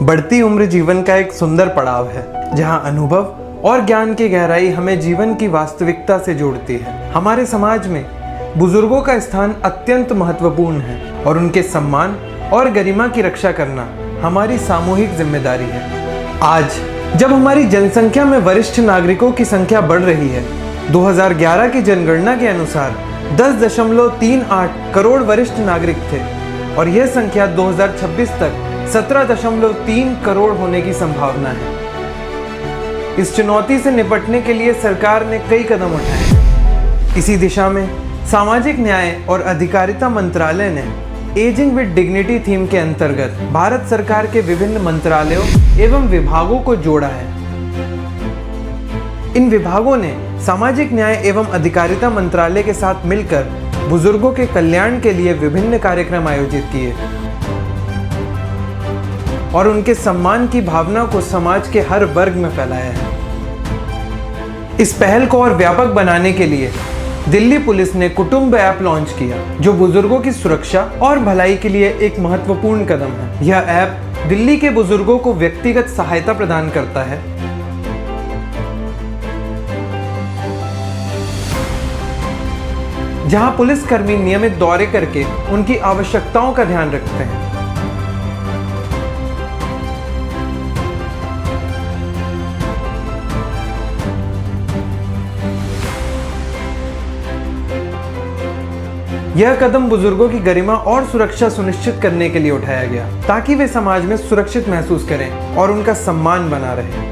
बढ़ती उम्र जीवन का एक सुंदर पड़ाव है, जहां अनुभव और ज्ञान की गहराई हमें जीवन की वास्तविकता से जोड़ती है। हमारे समाज में बुजुर्गों का स्थान अत्यंत महत्वपूर्ण है और उनके सम्मान और गरिमा की रक्षा करना हमारी सामूहिक जिम्मेदारी है। आज जब हमारी जनसंख्या में वरिष्ठ नागरिकों की संख्या बढ़ रही है, 2011 की जनगणना के अनुसार 10.38 करोड़ वरिष्ठ नागरिक थे और यह संख्या 2026 तक 17.3 करोड़ होने की संभावना है। इस चुनौती से निपटने के लिए सरकार ने कई कदम उठाए। इसी दिशा में सामाजिक न्याय और अधिकारिता मंत्रालय ने एजिंग विद डिग्निटी थीम के अंतर्गत भारत सरकार के विभिन्न मंत्रालयों एवं विभागों को जोड़ा है। इन विभागों ने सामाजिक न्याय एवं अधिकारिता मंत्रालय के साथ मिलकर बुजुर्गों के कल्याण के लिए विभिन्न कार्यक्रम आयोजित किए और उनके सम्मान की भावना को समाज के हर वर्ग में फैलाया है। इस पहल को और व्यापक बनाने के लिए दिल्ली पुलिस ने कुटुंब ऐप लॉन्च किया, जो बुजुर्गों की सुरक्षा और भलाई के लिए एक महत्वपूर्ण कदम है। यह ऐप दिल्ली के बुजुर्गों को व्यक्तिगत सहायता प्रदान करता है, जहां पुलिसकर्मी नियमित दौरे करके उनकी आवश्यकताओं का ध्यान रखते हैं। यह कदम बुजुर्गों की गरिमा और सुरक्षा सुनिश्चित करने के लिए उठाया गया, ताकि वे समाज में सुरक्षित महसूस करें और उनका सम्मान बना रहे।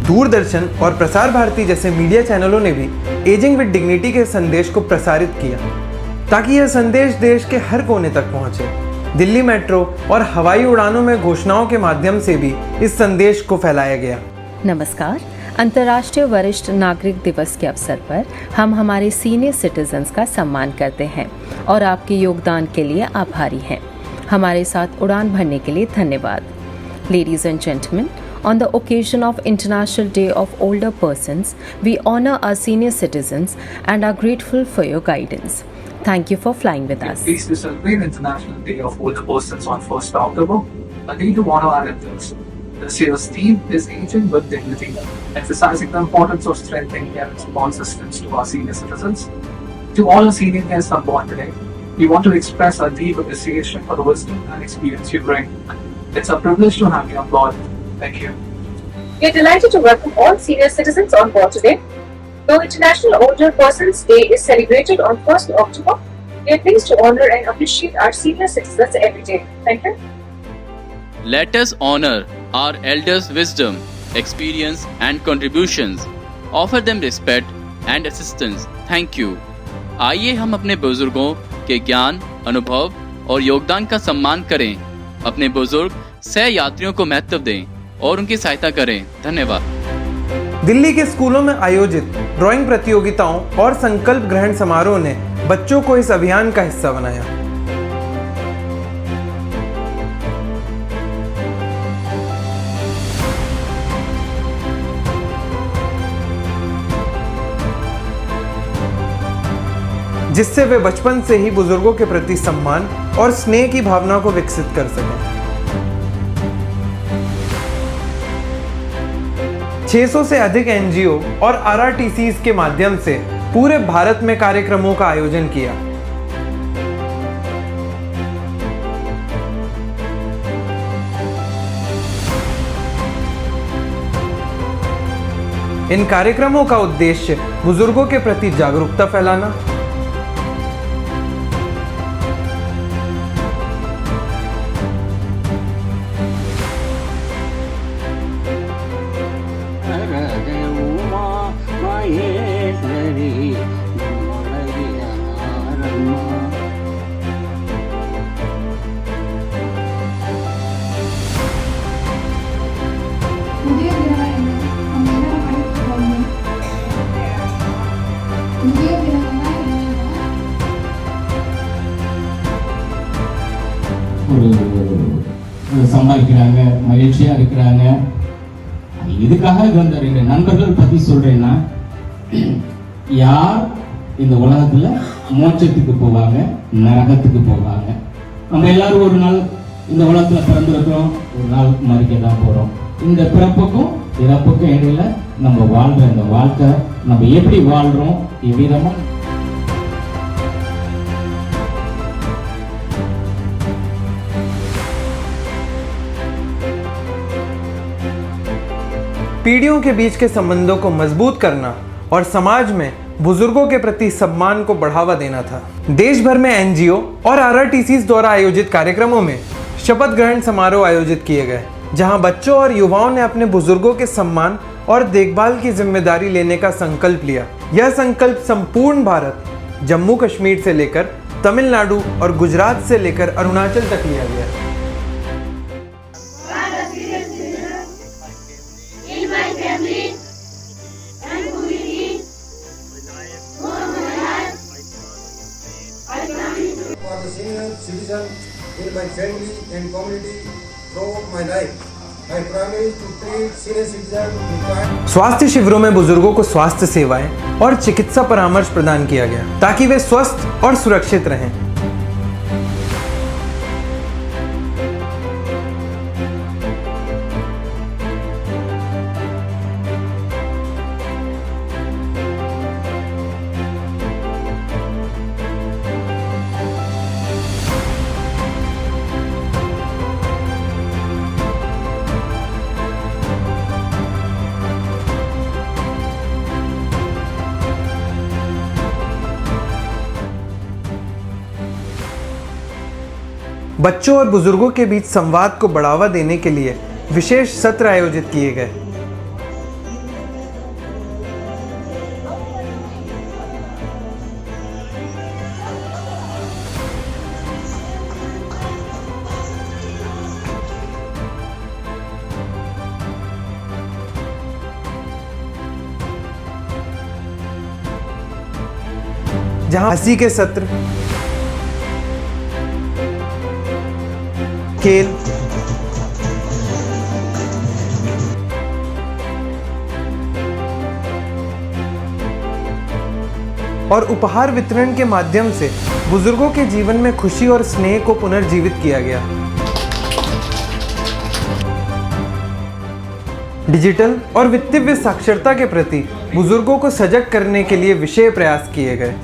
दूरदर्शन और प्रसार भारती जैसे मीडिया चैनलों ने भी एजिंग विद डिग्निटी के संदेश को प्रसारित किया, ताकि यह संदेश देश के हर कोने तक पहुंचे। दिल्ली मेट्रो और हवाई उड़ानों में घोषणाओं के माध्यम से भी इस संदेश को फैलाया गया। नमस्कार। अंतर्राष्ट्रीय वरिष्ठ नागरिक दिवस के अवसर पर हम हमारे सीनियर सिटीजन्स का सम्मान करते हैं और आपके योगदान के लिए आभारी हैं। हमारे साथ उड़ान भरने के लिए धन्यवाद। Ladies and gentleman, on the occasion of International Day of Older Persons, we honor our senior citizens and are grateful for your guidance. Thank you for flying with us. We are pleased to celebrate International Day of Older Persons on 1st October, a day to honor our elders. This year's theme is Aging with Dignity, emphasizing the importance of strengthening care and support systems to our senior citizens. To all our senior guests on board today, we want to express our deep appreciation for the wisdom and experience you bring. It's a privilege to have you on board. Thank you. We are delighted to welcome all senior citizens on board today. Though International Older Persons Day is celebrated on 1st October, we are pleased to honor and appreciate our senior citizens every day. Thank you. Let us honor our elders' wisdom, experience and contributions. Offer them respect and assistance. Thank you. आइए हम अपने बुजुर्गों के ज्ञान, अनुभव और योगदान का सम्मान करें। अपने बुजुर्ग सह यात्रियों को महत्व दें और उनकी सहायता करें। धन्यवाद। दिल्ली के स्कूलों में आयोजित ड्राइंग प्रतियोगिताओं और संकल्प ग्रहण समारोह ने बच्चों को इस अभियान का हिस्सा बनाया। जिससे वे बचपन से ही बुजुर्गों के प्रति सम्मान और स्नेह की भावना को विकसित कर सकें। 600 से अधिक एनजीओ और आरआरटीसीज के माध्यम से पूरे भारत में कार्यक्रमों का आयोजन किया। इन कार्यक्रमों का उद्देश्य बुजुर्गों के प्रति जागरूकता फैलाना, मुझे சம்பாதிக்கிறாங்க, மகிழ்ச்சியா இருக்கிறாங்க. இதுக்காக இது அந்த 2 நண்பர்கள் பத்தி சொல்றேன்னா, யார் இந்த உலகத்துல மோட்சத்துக்கு போவாங்க, நரகத்துக்கு போவாங்க. நம்ம எல்லாரும் ஒரு நாள் இந்த உலகத்துல பிறந்திருக்கிறோம், ஒரு நாள் மறிக்க தான் போறோம். இந்த பிறப்புக்கும் இறப்புக்கும் இடையில நம்ம வாழ்ற இந்த வாழ்க்கை நம்ம எப்படி வாழ்றோம், எவ்விதமா पीढ़ियों के बीच के संबंधों को मजबूत करना और समाज में बुजुर्गों के प्रति सम्मान को बढ़ावा देना था। देश भर में एनजीओ और आरआरटीसी द्वारा आयोजित कार्यक्रमों में शपथ ग्रहण समारोह आयोजित किए गए, जहां बच्चों और युवाओं ने अपने बुजुर्गों के सम्मान और देखभाल की जिम्मेदारी लेने का संकल्प लिया। यह संकल्प संपूर्ण भारत, जम्मू कश्मीर से लेकर तमिलनाडु और गुजरात से लेकर अरुणाचल तक लिया गया। For the senior citizen in my family and community throughout my life, I promise to treat senior citizen with kindness. स्वास्थ्य शिविरों में बुजुर्गों को स्वास्थ्य सेवाएं और चिकित्सा परामर्श प्रदान किया गया ताकि वे स्वस्थ और सुरक्षित रहें। बच्चों और बुजुर्गों के बीच संवाद को बढ़ावा देने के लिए विशेष सत्र आयोजित किए गए। जहां हंसी के सत्र, खेल, और उपहार वितरण के माध्यम से बुजुर्गों के जीवन में खुशी और स्नेह को पुनर्जीवित किया गया। डिजिटल और वित्तीय साक्षरता के प्रति बुजुर्गों को सजग करने के लिए विशेष प्रयास किए गए।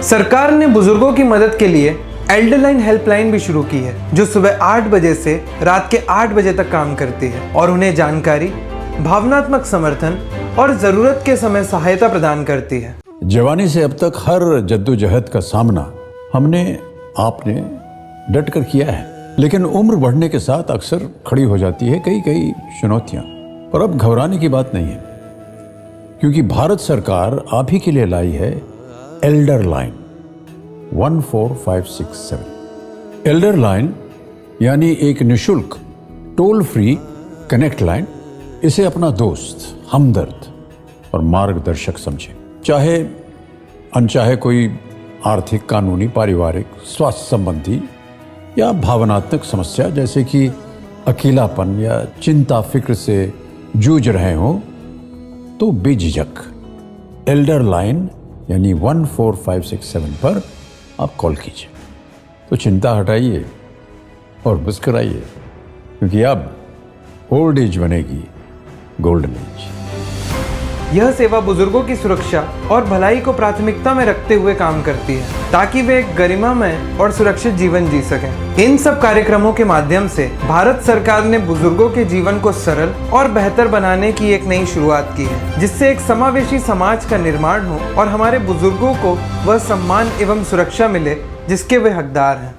सरकार ने बुजुर्गों की मदद के लिए एल्डर लाइन हेल्पलाइन भी शुरू की है, जो सुबह 8 बजे से रात के 8 बजे तक काम करती है और उन्हें जानकारी, भावनात्मक समर्थन और जरूरत के समय सहायता प्रदान करती है। जवानी से अब तक हर जद्दोजहद का सामना आपने डट कर किया है, लेकिन उम्र बढ़ने के साथ अक्सर खड़ी हो जाती है कई चुनौतियां। पर अब घबराने की बात नहीं है, क्योंकि भारत सरकार आप ही के लिए लाई है एल्डर लाइन 14567। एल्डर लाइन यानी एक निशुल्क टोल फ्री कनेक्ट लाइन। इसे अपना दोस्त, हमदर्द और मार्गदर्शक समझें। चाहे अनचाहे कोई आर्थिक, कानूनी, पारिवारिक, स्वास्थ्य संबंधी या भावनात्मक समस्या जैसे कि अकेलापन या चिंता फिक्र से जूझ रहे हो, तो बेझिझक एल्डर लाइन यानी 14567 पर आप कॉल कीजिए। तो चिंता हटाइए और मुस्कुराइए, क्योंकि अब ओल्ड एज बनेगी गोल्डन एज। यह सेवा बुजुर्गों की सुरक्षा और भलाई को प्राथमिकता में रखते हुए काम करती है, ताकि वे एक गरिमामय और सुरक्षित जीवन जी सकें। इन सब कार्यक्रमों के माध्यम से भारत सरकार ने बुजुर्गों के जीवन को सरल और बेहतर बनाने की एक नई शुरुआत की है, जिससे एक समावेशी समाज का निर्माण हो और हमारे बुजुर्गों को वह सम्मान एवं सुरक्षा मिले जिसके वे हकदार हैं।